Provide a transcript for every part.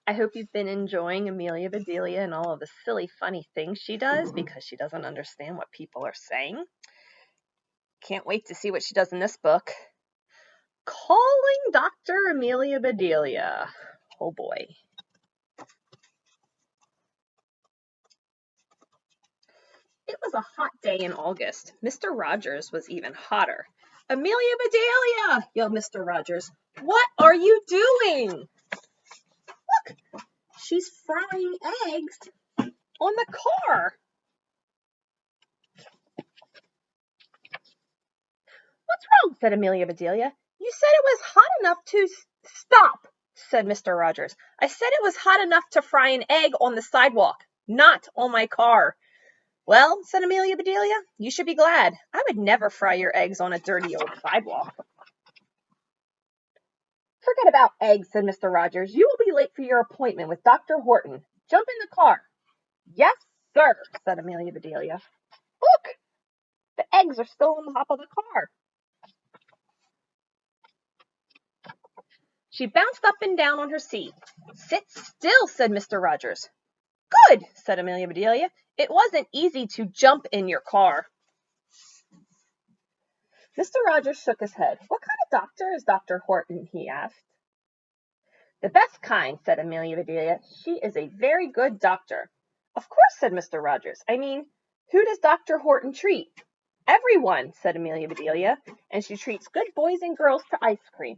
I hope you've been enjoying Amelia Bedelia and all of the silly, funny things she does because she doesn't understand what people are saying. Can't wait to see what she does in this book. Calling Dr. Amelia Bedelia. Oh boy. It was a hot day in August. Mr. Rogers was even hotter. Amelia Bedelia, yelled Mr. Rogers. What are you doing? Look, she's frying eggs on the car. What's wrong? Said Amelia Bedelia. You said it was hot enough to stop, said Mr. Rogers. I said it was hot enough to fry an egg on the sidewalk, not on my car. Well, said Amelia Bedelia, you should be glad. I would never fry your eggs on a dirty old sidewalk. Forget about eggs, said Mr. Rogers. You will be late for your appointment with Dr. Horton. Jump in the car. Yes, sir, said Amelia Bedelia. Look, the eggs are still on the top of the car. She bounced up and down on her seat. Sit still, said Mr. Rogers. Good, said Amelia Bedelia. It wasn't easy to jump in your car. Mr. Rogers shook his head. What kind of doctor is Dr. Horton? He asked. The best kind, said Amelia Bedelia. She is a very good doctor. Of course, said Mr. Rogers. I mean, who does Dr. Horton treat? Everyone, said Amelia Bedelia, and she treats good boys and girls to ice cream.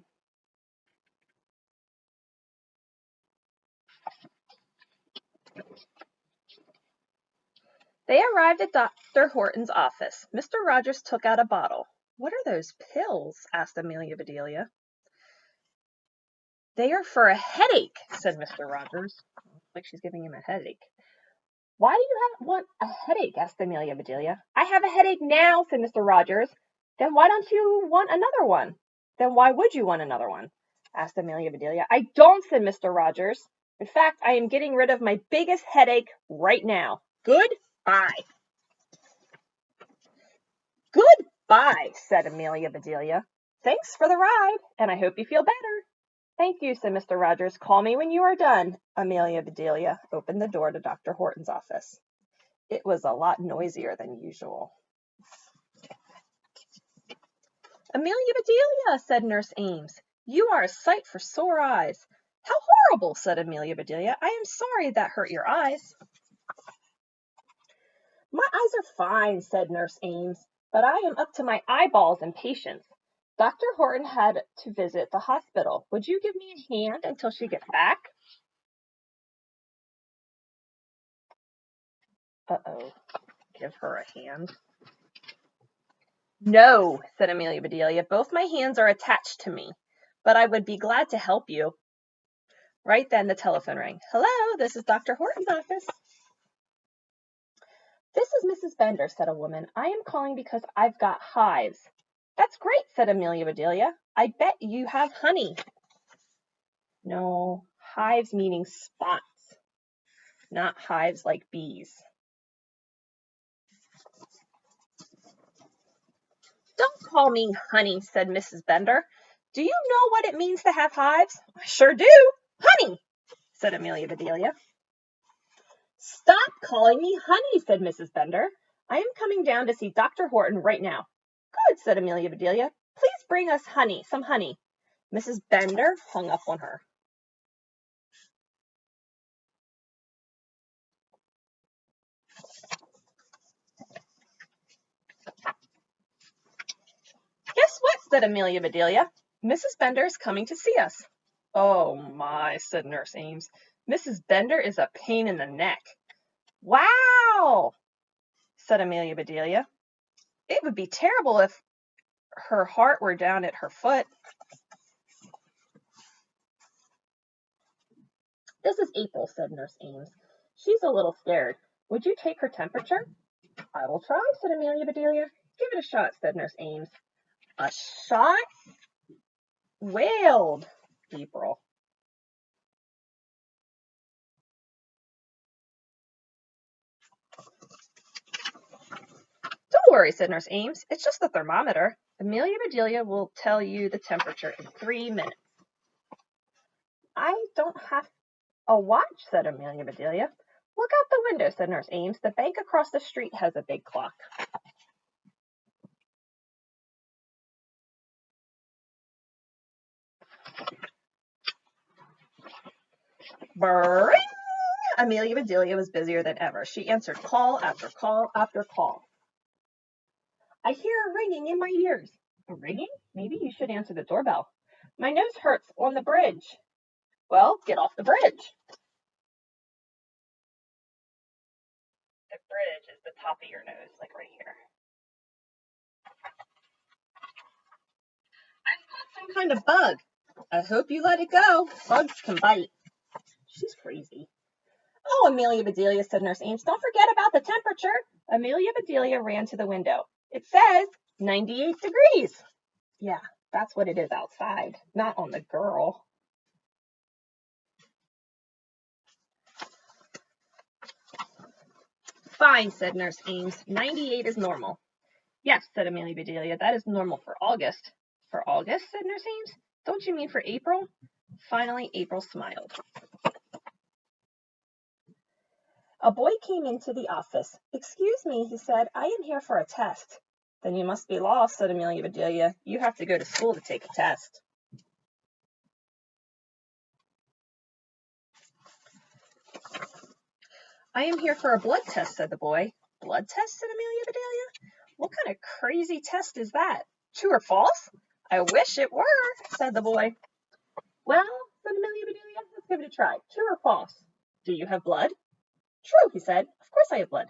They arrived at Dr. Horton's office. Mr. Rogers took out a bottle. What are those pills? Asked Amelia Bedelia. They are for a headache, said Mr. Rogers. Looks like she's giving him a headache. Why do you want a headache? Asked Amelia Bedelia. I have a headache now, said Mr. Rogers. Then why don't you want another one? Then why would you want another one? Asked Amelia Bedelia. I don't, said Mr. Rogers. In fact, I am getting rid of my biggest headache right now. Goodbye. Goodbye, said Amelia Bedelia. Thanks for the ride, and I hope you feel better. Thank you, said Mr. Rogers. Call me when you are done. Amelia Bedelia opened the door to Dr. Horton's office. It was a lot noisier than usual. Amelia Bedelia, said Nurse Ames. You are a sight for sore eyes. How horrible, said Amelia Bedelia. I am sorry that hurt your eyes. My eyes are fine, said Nurse Ames, but I am up to my eyeballs in patients. Dr. Horton had to visit the hospital. Would you give me a hand until she gets back? Uh-oh. Give her a hand. No, said Amelia Bedelia. Both my hands are attached to me, but I would be glad to help you. Right then the telephone rang. Hello, this is Dr. Horton's office. This is Mrs. Bender, said a woman. I am calling because I've got hives. That's great, said Amelia Bedelia. I bet you have honey. No, hives meaning spots, not hives like bees. Don't call me honey, said Mrs. Bender. Do you know what it means to have hives? I sure do. Honey, said Amelia Bedelia. Stop calling me honey, said Mrs. Bender. I am coming down to see Dr. Horton right now. Good, said Amelia Bedelia. Please bring us honey, some honey. Mrs. Bender hung up on her. Guess what, said Amelia Bedelia. Mrs. Bender is coming to see us. Oh my, said Nurse Ames. Mrs. Bender is a pain in the neck. Wow, said Amelia Bedelia. It would be terrible if her heart were down at her foot. This is April, said Nurse Ames. She's a little scared. Would you take her temperature? I will try, said Amelia Bedelia. Give it a shot, said Nurse Ames. A shot? Wailed April. Don't worry, said Nurse Ames. It's just the thermometer. Amelia Bedelia will tell you the temperature in 3 minutes. I don't have A watch, said Amelia Bedelia. Look out the window, said Nurse Ames. The bank across the street has a big clock. Bring! Amelia Bedelia was busier than ever. She answered call after call after call. I hear a ringing in my ears. A ringing? Maybe you should answer the doorbell. My nose hurts on the bridge. Well, get off the bridge. The bridge is the top of your nose, like right here. I've got some kind of bug. I hope you let it go. Bugs can bite. She's crazy. Oh, Amelia Bedelia, said Nurse Ames, don't forget about the temperature. Amelia Bedelia ran to the window. It says 98 degrees. Yeah, that's what it is outside, not on the girl. Fine, said Nurse Ames. 98 is normal. Yes, said Amelia Bedelia, that is normal for August. For August, said Nurse Ames. Don't you mean for April? Finally, April smiled. A boy came into the office. Excuse me, he said, I am here for a test. Then you must be lost, said Amelia Bedelia. You have to go to school to take a test. I am here for a blood test, said the boy. Blood test, said Amelia Bedelia. What kind of crazy test is that? True or false? I wish it were, said the boy. Well, said Amelia Bedelia, let's give it a try. True or false? Do you have blood? True, he said. Of course I have blood.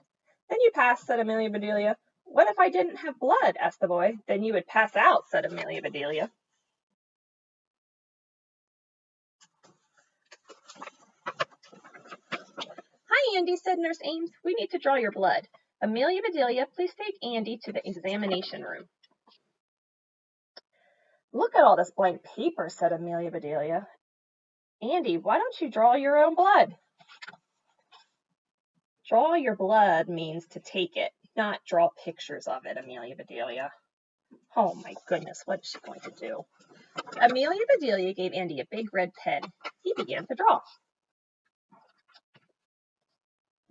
Then you pass, said Amelia Bedelia. What if I didn't have blood? Asked the boy. Then you would pass out, said Amelia Bedelia. Hi, Andy, said Nurse Ames. We need to draw your blood. Amelia Bedelia, please take Andy to the examination room. Look at all this blank paper, said Amelia Bedelia. Andy, why don't you draw your own blood? Draw your blood means to take it, not draw pictures of it, Amelia Bedelia. Oh my goodness, what is she going to do? Amelia Bedelia gave Andy a big red pen. He began to draw.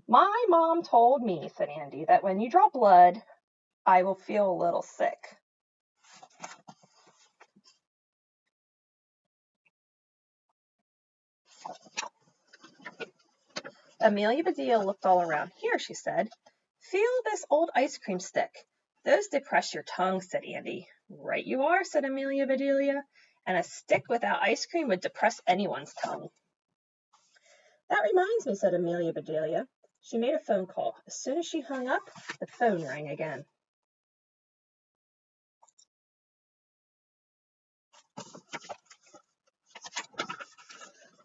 My mom told me, said Andy, that when you draw blood, I will feel a little sick. Amelia Bedelia looked all around. Here, she said. Feel this old ice cream stick. Those depress your tongue, said Andy. Right you are, said Amelia Bedelia. And a stick without ice cream would depress anyone's tongue. That reminds me, said Amelia Bedelia. She made a phone call. As soon as she hung up, the phone rang again.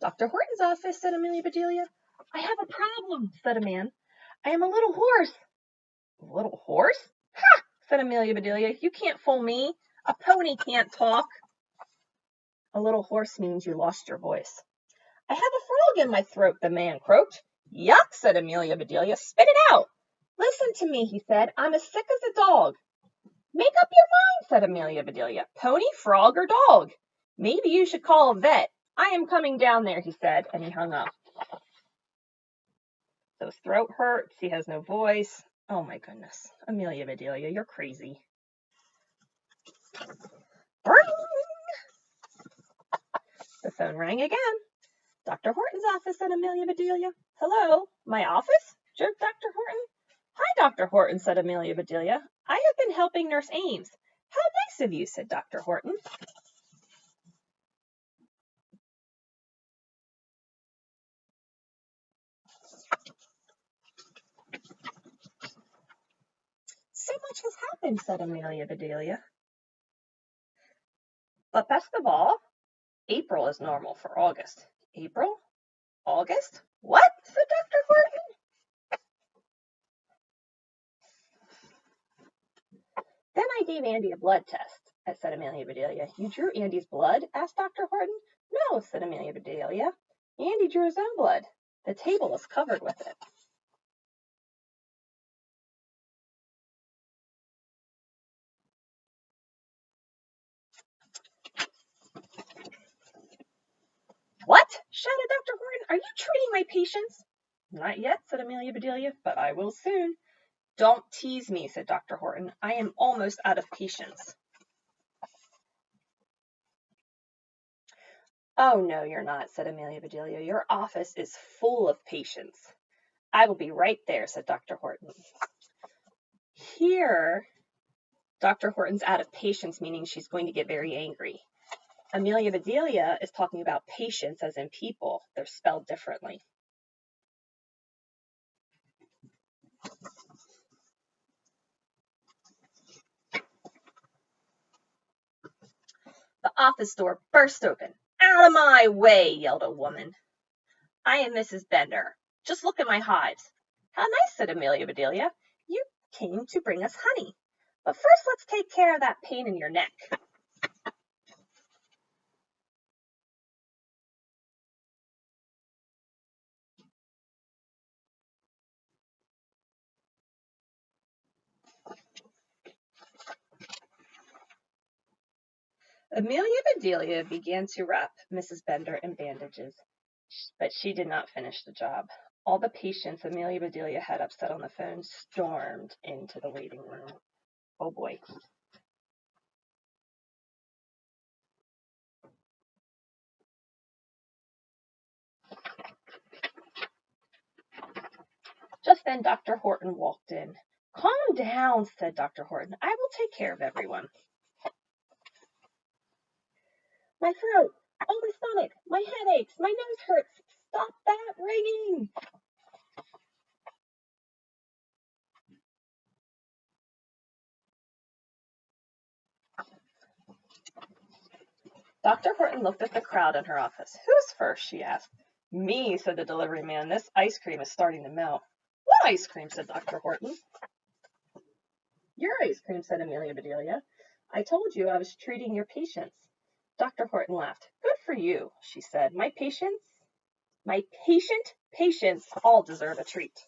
Dr. Horton's office, said Amelia Bedelia. I have a problem, said a man. I am a little horse. A little horse? Ha! Said Amelia Bedelia. You can't fool me. A pony can't talk. A little horse means you lost your voice. I have a frog in my throat, the man croaked. Yuck, said Amelia Bedelia. Spit it out. Listen to me, he said. I'm as sick as a dog. Make up your mind, said Amelia Bedelia. Pony, frog, or dog? Maybe you should call a vet. I am coming down there, he said, and he hung up. So his throat hurts. He has no voice. Oh, my goodness. Amelia Bedelia, you're crazy. Bring! The phone rang again. Dr. Horton's office, said Amelia Bedelia. Hello, my office? Jerked Dr. Horton. Hi, Dr. Horton, said Amelia Bedelia. I have been helping Nurse Ames. How nice of you, said Dr. Horton. So much has happened, said Amelia Bedelia. But best of all, April is normal for August. April? August? What? Said Dr. Horton. Then I gave Andy a blood test, said Amelia Bedelia. You drew Andy's blood? Asked Dr. Horton. No, said Amelia Bedelia. Andy drew his own blood. The table is covered with it. What? Shouted Dr. Horton. Are you treating my patients? Not yet, said Amelia Bedelia, but I will soon. Don't tease me, said Dr. Horton. I am almost out of patience. Oh, no, you're not, said Amelia Bedelia. Your office is full of patients. I will be right there, said Dr. Horton. Here, Dr. Horton's out of patience, meaning she's going to get very angry. Amelia Bedelia is talking about patients as in people. They're spelled differently. The office door burst open. Out of my way, yelled a woman. I am Mrs. Bender. Just look at my hives. How nice, said Amelia Bedelia. You came to bring us honey. But first let's take care of that pain in your neck. Amelia Bedelia began to wrap Mrs. Bender in bandages, but she did not finish the job. All the patients Amelia Bedelia had upset on the phone stormed into the waiting room. Oh boy. Just then Dr. Horton walked in. Calm down, said Dr. Horton. I will take care of everyone. My throat, oh, my stomach, my head aches, my nose hurts. Stop that ringing. Dr. Horton looked at the crowd in her office. Who's first? She asked. Me, said the delivery man. This ice cream is starting to melt. What ice cream? Said Dr. Horton. Your ice cream, said Amelia Bedelia. I told you I was treating your patients. Dr. Horton laughed. Good for you, she said. My patient patients all deserve a treat.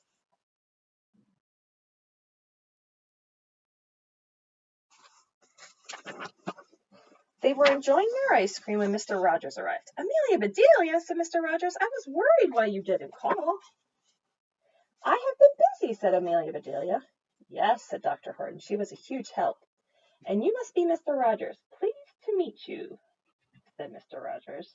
They were enjoying their ice cream when Mr. Rogers arrived. Amelia Bedelia, said Mr. Rogers, I was worried why you didn't call. I have been busy, said Amelia Bedelia. Yes, said Dr. Horton. She was a huge help. And you must be Mr. Rogers. Pleased to meet you, said Mr. Rogers.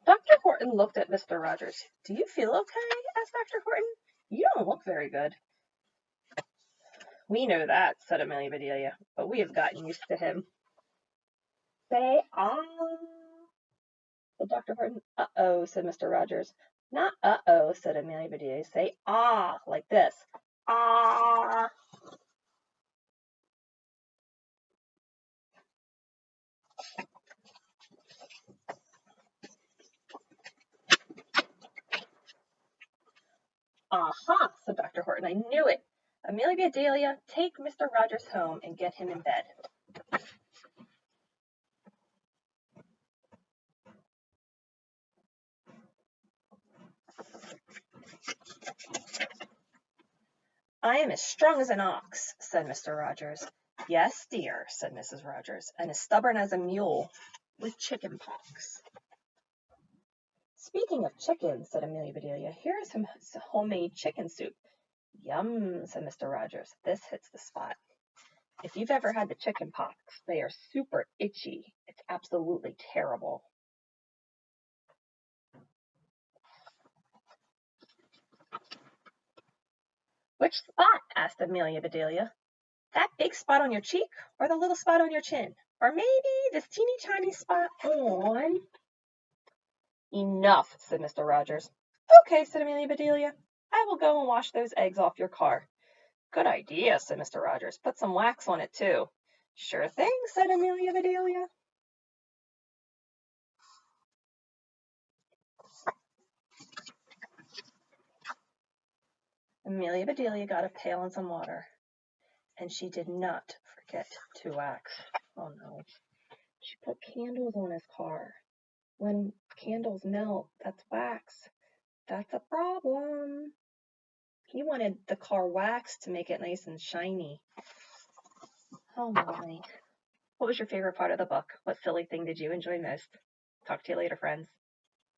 Dr. Horton looked at Mr. Rogers. Do you feel okay? Asked Dr. Horton. You don't look very good. We know that, said Amelia Bedelia, but we have gotten used to him. Say said Dr. Horton. Uh-oh, said Mr. Rogers. Not uh-oh, said Amelia Bedelia. Say ah, like this. Ah. Aha, said Dr. Horton. I knew it. Amelia Bedelia, take Mr. Rogers home and get him in bed. I am as strong as an ox, said Mr. Rogers. Yes, dear, said Mrs. Rogers, and as stubborn as a mule with chicken pox. Speaking of chicken, said Amelia Bedelia, here is some homemade chicken soup. Yum, said Mr. Rogers. This hits the spot. If you've ever had the chicken pox, they are super itchy. It's absolutely terrible. Which spot? Asked Amelia Bedelia. That big spot on your cheek or the little spot on your chin? Or maybe this teeny tiny spot on... Enough, said Mr. Rogers. Okay, said Amelia Bedelia. I will go and wash those eggs off your car. Good idea, said Mr. Rogers. Put some wax on it, too. Sure thing, said Amelia Bedelia. Amelia Bedelia got a pail and some water, and she did not forget to wax. Oh no. She put candles on his car. When candles melt, that's wax. That's a problem. He wanted the car waxed to make it nice and shiny. Oh my. What was your favorite part of the book? What silly thing did you enjoy most? Talk to you later, friends.